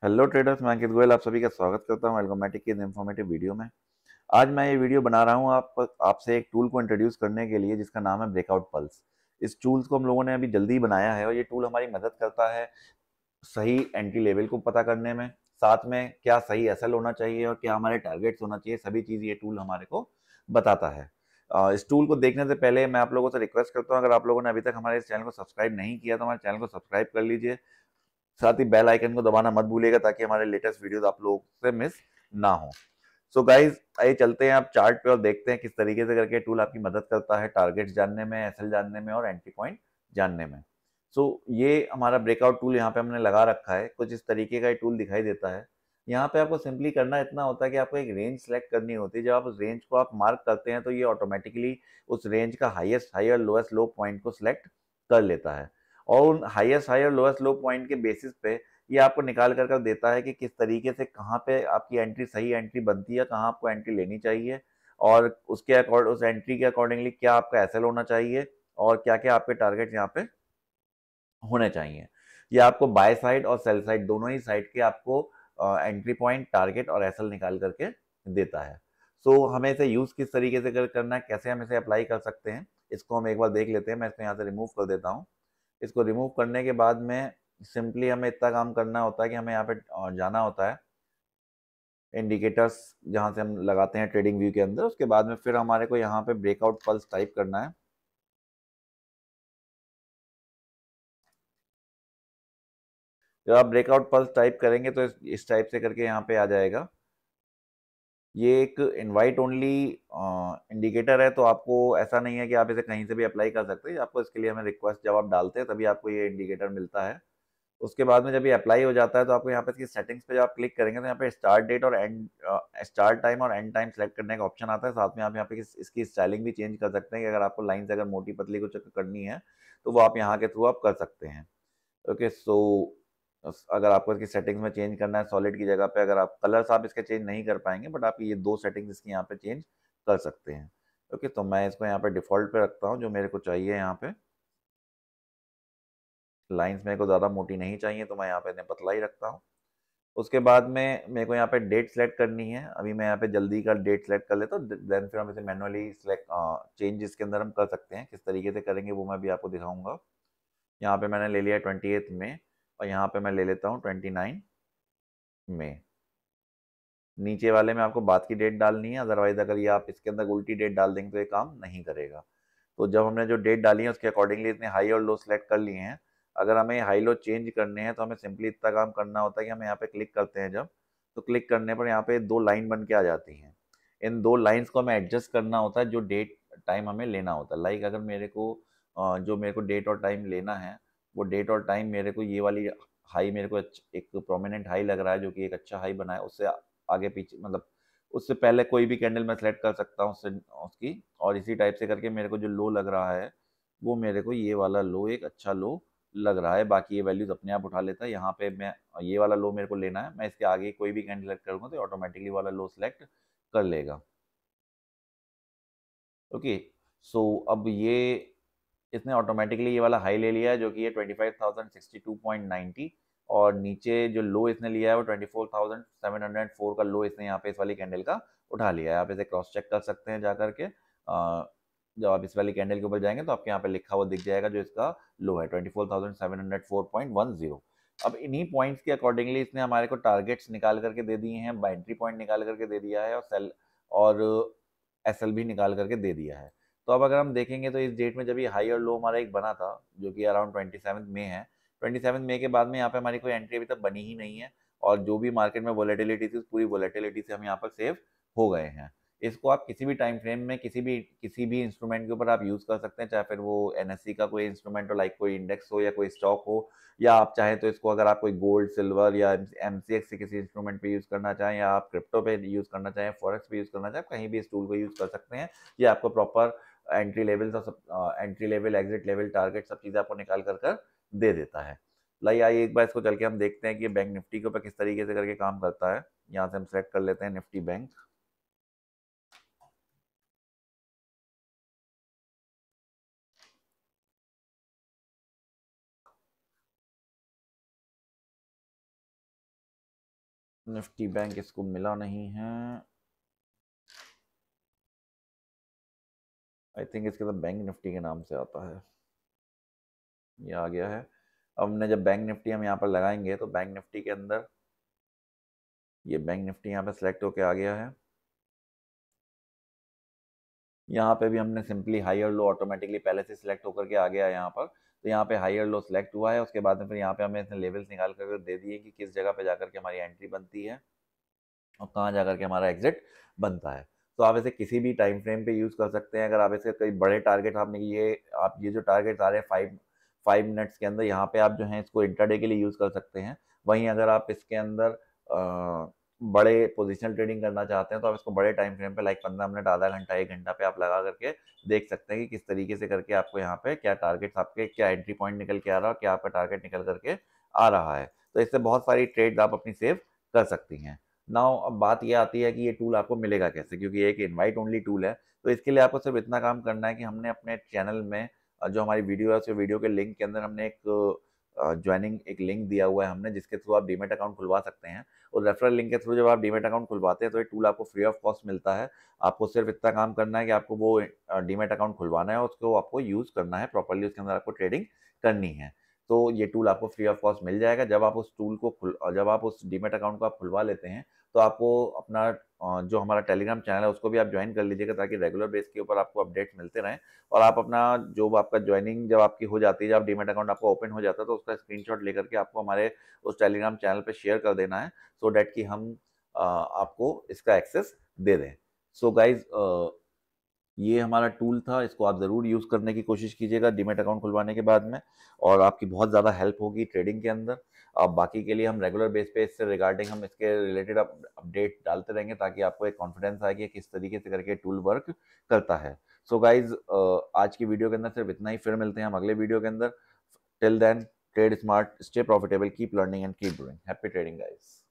Hello traders, मैं अंकित गोयल आप सभी का स्वागत करता हूं एल्गोमेटिक की इन्फॉर्मेटिव वीडियो में। आज मैं ये वीडियो बना रहा हूं आपसे एक टूल को इंट्रोड्यूस करने के लिए जिसका नाम है ब्रेकआउट पल्स। इस टूल्स को हम लोगों ने अभी जल्दी ही बनाया है और ये टूल हमारी मदद करता है सही एंट्री लेवल को पता करने में, साथ में क्या सही एसएल होना चाहिए और क्या हमारे टारगेट्स होना चाहिए, सभी चीज़ ये टूल हमारे को बताता है। इस टूल को देखने से पहले मैं आप लोगों से रिक्वेस्ट करता हूँ, अगर आप लोगों ने अभी तक हमारे इस चैनल को सब्सक्राइब नहीं किया तो हमारे चैनल को सब्सक्राइब कर लीजिए। साथ ही बेल आइकन को दबाना मत भूलिएगा ताकि हमारे लेटेस्ट वीडियोस आप लोगों से मिस ना हो। सो गाइज, आइए चलते हैं आप चार्ट पे और देखते हैं किस तरीके से करके टूल आपकी मदद करता है टारगेट्स जानने में, एसएल जानने में और एंट्री पॉइंट जानने में। ये हमारा ब्रेकआउट टूल यहाँ पे हमने लगा रखा है, कुछ इस तरीके का ये टूल दिखाई देता है। यहाँ पे आपको सिंपली करना इतना होता है कि आपको एक रेंज सेलेक्ट करनी होती है। जब आप उस रेंज को आप मार्क करते हैं तो ये ऑटोमेटिकली उस रेंज का हाईएस्ट हाई और लोएस्ट लो पॉइंट को सिलेक्ट कर लेता है और उन हाईएस्ट हाई और लोएस्ट लो पॉइंट के बेसिस पे ये आपको निकाल कर देता है कि किस तरीके से कहाँ पे आपकी एंट्री सही एंट्री बनती है, कहाँ आपको एंट्री लेनी चाहिए और उसके अकॉर्ड उस एंट्री के अकॉर्डिंगली क्या आपका एसएल होना चाहिए और क्या क्या आपके टारगेट यहाँ पे होने चाहिए। ये आपको बाय साइड और सेल साइड दोनों ही साइड के आपको एंट्री पॉइंट, टारगेट और एसएल निकाल करके देता है। हमें इसे यूज किस तरीके से करना है, कैसे हम इसे अप्लाई कर सकते हैं, इसको हम एक बार देख लेते हैं। मैं इसको यहाँ से रिमूव कर देता हूँ। इसको रिमूव करने के बाद में सिंपली हमें इतना काम करना होता है कि हमें यहाँ पे जाना होता है इंडिकेटर्स जहाँ से हम लगाते हैं ट्रेडिंग व्यू के अंदर। उसके बाद में फिर हमारे को यहाँ पे ब्रेकआउट पल्स टाइप करना है। जब आप ब्रेकआउट पल्स टाइप करेंगे तो इस टाइप से करके यहाँ पे आ जाएगा। ये एक इनवाइट ओनली इंडिकेटर है, तो आपको ऐसा नहीं है कि आप इसे कहीं से भी अप्लाई कर सकते हैं। आपको इसके लिए हमें रिक्वेस्ट जब आप डालते हैं तभी आपको ये इंडिकेटर मिलता है। उसके बाद में जब ये अप्लाई हो जाता है तो आपको यहाँ पे इसकी सेटिंग्स पे जब आप क्लिक करेंगे तो यहाँ पे स्टार्ट डेट और एंड स्टार्ट टाइम और एंड टाइम सेलेक्ट करने का ऑप्शन आता है। साथ में आप यहाँ पे इसकी स्टाइलिंग भी चेंज कर सकते हैं कि अगर आपको लाइंस अगर मोटी पतली कुछ करनी है तो वो आप यहाँ के थ्रू आप कर सकते हैं। ओके, अगर आपको इसकी सेटिंग्स में चेंज करना है सॉलिड की जगह पे, अगर आप कलर्स आप इसके चेंज नहीं कर पाएंगे बट आप ये दो सेटिंग्स इसकी यहाँ पे चेंज कर सकते हैं। ओके, तो मैं इसको यहाँ पे डिफॉल्ट पे रखता हूँ जो मेरे को चाहिए। यहाँ पे लाइंस मेरे को ज़्यादा मोटी नहीं चाहिए तो मैं यहाँ पे इन्हें पतला ही रखता हूँ। उसके बाद में मेरे को यहाँ पे डेट सेलेक्ट करनी है। अभी मैं यहाँ पे जल्दी का डेट सेलेक्ट कर लेता हूँ, देन फिर हम इसे मैनुअली सेलेक्ट चेंज इसके अंदर हम कर सकते हैं। किस तरीके से करेंगे वो मैं भी आपको दिखाऊंगा। यहाँ पे मैंने ले लिया 28 में और यहाँ पे मैं ले लेता हूँ 29 में। नीचे वाले में आपको बाद की डेट डालनी है, अदरवाइज अगर ये आप इसके अंदर उल्टी डेट डाल देंगे तो ये काम नहीं करेगा। तो जब हमने जो डेट डाली है उसके अकॉर्डिंगली इतने हाई और लो सेलेक्ट कर लिए हैं। अगर हमें हाई लो चेंज करने हैं तो हमें सिंपली इतना काम करना होता है कि हम यहाँ पे क्लिक करते हैं जब, तो क्लिक करने पर यहाँ पे दो लाइन बन के आ जाती हैं। इन दो लाइंस को हमें एडजस्ट करना होता है जो डेट टाइम हमें लेना होता है। लाइक अगर मेरे को जो मेरे को डेट और टाइम लेना है वो डेट और टाइम मेरे को ये वाली हाई मेरे को एक प्रोमिनेंट हाई लग रहा है जो कि एक अच्छा हाई बना है, उससे आगे पीछे मतलब उससे पहले कोई भी कैंडल मैं सेलेक्ट कर सकता हूँ उससे उसकी। और इसी टाइप से करके मेरे को जो लो लग रहा है वो मेरे को ये वाला लो एक अच्छा लो लग रहा है। बाकी ये वैल्यूज अपने आप उठा लेता है। यहाँ पे मैं ये वाला लो मेरे को लेना है, मैं इसके आगे कोई भी कैंडल सेलेक्ट करूंगा तो ऑटोमेटिकली वाला लो सेलेक्ट कर लेगा। ओके, अब ये इसने ऑटोमेटिकली ये वाला हाई ले लिया है जो कि ये 25,062.90 और नीचे जो लो इसने लिया है वो 24,704 का लो इसने यहाँ पे इस वाली कैंडल का उठा लिया है। आप इसे क्रॉस चेक कर सकते हैं जा करके। जब आप इस वाली कैंडल के ऊपर जाएंगे तो आपके यहाँ पे लिखा हुआ दिख जाएगा जो इसका लो है 24,704.10। अब इन्हीं पॉइंट्स के अकॉर्डिंगली इसने हमारे को टारगेट्स निकाल करके दे दिए हैं, एंट्री पॉइंट निकाल करके दे दिया है और सेल और एसएल भी निकाल करके दे दिया है। तो अब अगर हम देखेंगे तो इस डेट में जब ये हाई और लो हमारा एक बना था जो कि अराउंड 27 मई है, 27 मई के बाद में यहाँ पे हमारी कोई एंट्री अभी तक बनी ही नहीं है और जो भी मार्केट में वोलेटिलिटी थी उस पूरी वोलेटिलिटी से हम यहाँ पर सेव हो गए हैं। इसको आप किसी भी टाइम फ्रेम में किसी भी इंस्ट्रूमेंट के ऊपर आप यूज कर सकते हैं, चाहे फिर वो एनएससी का कोई इंस्ट्रूमेंट हो, लाइक कोई इंडेक्स हो या कोई स्टॉक हो, या आप चाहें तो इसको अगर आप कोई गोल्ड सिल्वर या एमसीएक्स से किसी इंस्ट्रूमेंट पे यूज करना चाहें या आप क्रिप्टो पे यूज करना चाहें, फॉरेक्स पे यूज करना चाहें, कहीं भी इस टूल को यूज कर सकते हैं। ये आपको प्रॉपर एंट्री लेवल सब entry level, exit level, target सब चीज़ें आपको निकाल कर दे देता है। लाइए आइए एक बार इसको चल के हम देखते हैं कि ये बैंक निफ्टी के ऊपर किस तरीके से करके काम करता है। यहाँ से हम सेलेक्ट कर लेते हैं निफ्टी बैंक। निफ्टी बैंक इसको मिला नहीं है, आई थिंक इसके साथ बैंक निफ्टी के नाम से आता है। ये आ गया है। अब हमने जब बैंक निफ्टी हम यहाँ पर लगाएंगे तो बैंक निफ्टी के अंदर ये बैंक निफ्टी यहाँ पे सिलेक्ट होके आ गया है। यहाँ पे भी हमने सिंपली हाई और लो ऑटोमेटिकली पहले से सिलेक्ट होकर के आ गया है यहाँ पर। तो यहाँ पे हाई और लो सिलेक्ट हुआ है, उसके बाद में फिर यहाँ पे हमें इसने लेवल्स निकाल कर दे दिए कि किस जगह पे जाकर के हमारी एंट्री बनती है और कहाँ जाकर के हमारा एग्जिट बनता है। तो आप इसे किसी भी टाइम फ्रेम पे यूज़ कर सकते हैं। अगर आप इसे कई बड़े टारगेट आपने ये जो टारगेट आ रहे हैं 5 मिनट्स के अंदर, यहाँ पे आप जो है इसको इंट्राडे के लिए यूज़ कर सकते हैं। वहीं अगर आप इसके अंदर बड़े पोजिशनल ट्रेडिंग करना चाहते हैं तो आप इसको बड़े टाइम फ्रेम पे लाइक 15 मिनट, आधा घंटा, 1 घंटा पे आप लगा करके देख सकते हैं कि किस तरीके से करके आपको यहाँ पे क्या टारगेट, आपके क्या एंट्री पॉइंट निकल के आ रहा है और क्या आपका टारगेट निकल करके आ रहा है। तो इससे बहुत सारी ट्रेड आप अपनी सेव कर सकती हैं। नाउ अब बात ये आती है कि ये टूल आपको मिलेगा कैसे, क्योंकि ये एक इनवाइट ओनली टूल है। तो इसके लिए आपको सिर्फ इतना काम करना है कि हमने अपने चैनल में जो हमारी वीडियो है, उस वीडियो के लिंक के अंदर हमने एक ज्वाइनिंग एक लिंक दिया हुआ है हमने, जिसके थ्रू आप डीमेट अकाउंट खुलवा सकते हैं। और रेफरल लिंक के थ्रू जब आप डीमेट अकाउंट खुलवाते हैं तो ये टूल आपको फ्री ऑफ कॉस्ट मिलता है। आपको सिर्फ इतना काम करना है कि आपको वो डीमेट अकाउंट खुलवाना है, उसको आपको यूज़ करना है प्रॉपर्ली, उसके अंदर आपको ट्रेडिंग करनी है। तो ये टूल आपको फ्री ऑफ कॉस्ट मिल जाएगा। जब आप उस डीमेट अकाउंट को आप खुलवा लेते हैं तो आपको अपना जो हमारा टेलीग्राम चैनल है उसको भी आप ज्वाइन कर लीजिएगा, ताकि रेगुलर बेस के ऊपर आपको अपडेट्स मिलते रहें। और आप अपना जो आपका ज्वाइनिंग जब आपकी हो जाती है, जब डीमेट अकाउंट आपका ओपन हो जाता है, तो उसका स्क्रीनशॉट लेकर के आपको हमारे उस टेलीग्राम चैनल पे शेयर कर देना है, सो डैट कि हम आपको इसका एक्सेस दे दें। सो गाइज, ये हमारा टूल था, इसको आप ज़रूर यूज़ करने की कोशिश कीजिएगा डीमेट अकाउंट खुलवाने के बाद में, और आपकी बहुत ज़्यादा हेल्प होगी ट्रेडिंग के अंदर। अब बाकी के लिए हम रेगुलर बेस पे इससे रिगार्डिंग हम इसके रिलेटेड अपडेट डालते रहेंगे, ताकि आपको एक कॉन्फिडेंस आए कि किस तरीके से करके टूल वर्क करता है। सो गाइज, आज की वीडियो के अंदर सिर्फ इतना ही। फिर मिलते हैं हम अगले वीडियो के अंदर। Till then, trade smart, stay profitable, keep learning and keep doing. Happy trading guys.